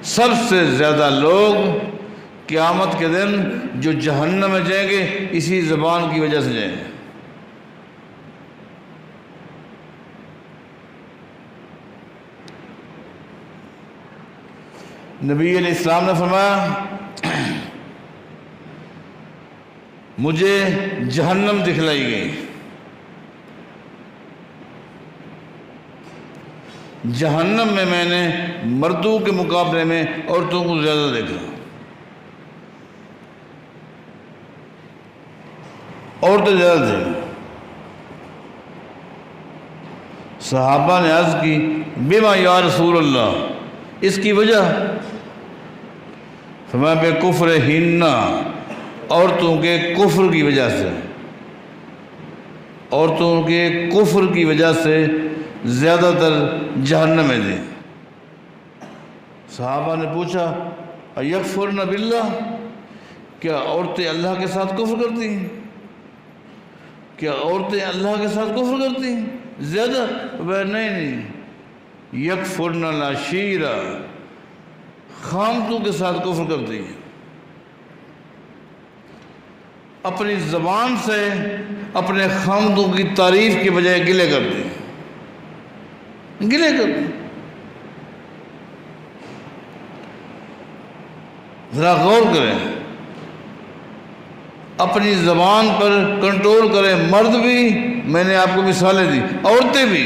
سب سے زیادہ لوگ قیامت کے دن جو جہنم میں جائیں گے اسی زبان کی وجہ سے جائیں گے۔ نبی علیہ السلام نے فرمایا مجھے جہنم دکھلائی گئی، جہنم میں نے مردوں کے مقابلے میں عورتوں کو زیادہ دیکھا، عورتیں زیادہ تھیں۔ صحابہ نے عرض کی بما یا رسول اللہ، اس کی وجہ؟ فرمایا بے کفر ہن، عورتوں کے کفر کی وجہ سے، عورتوں کے کفر کی وجہ سے زیادہ تر جہنم میں تھے۔ صحابہ نے پوچھا ایکفرن باللہ، کیا عورتیں اللہ کے ساتھ کفر کرتی ہیں؟ کیا عورتیں اللہ کے ساتھ کفر کرتی ہیں زیادہ؟ نہیں، یکفرن العشیرہ، خامتوں کے ساتھ کفر کرتی ہیں، اپنی زبان سے اپنے خامتوں کی تعریف کی بجائے گلے کرتی ہیں، گلے کرتی ہیں۔ ذرا غور کریں، اپنی زبان پر کنٹرول کریں، مرد بھی، میں نے آپ کو مثالیں دی، عورتیں بھی۔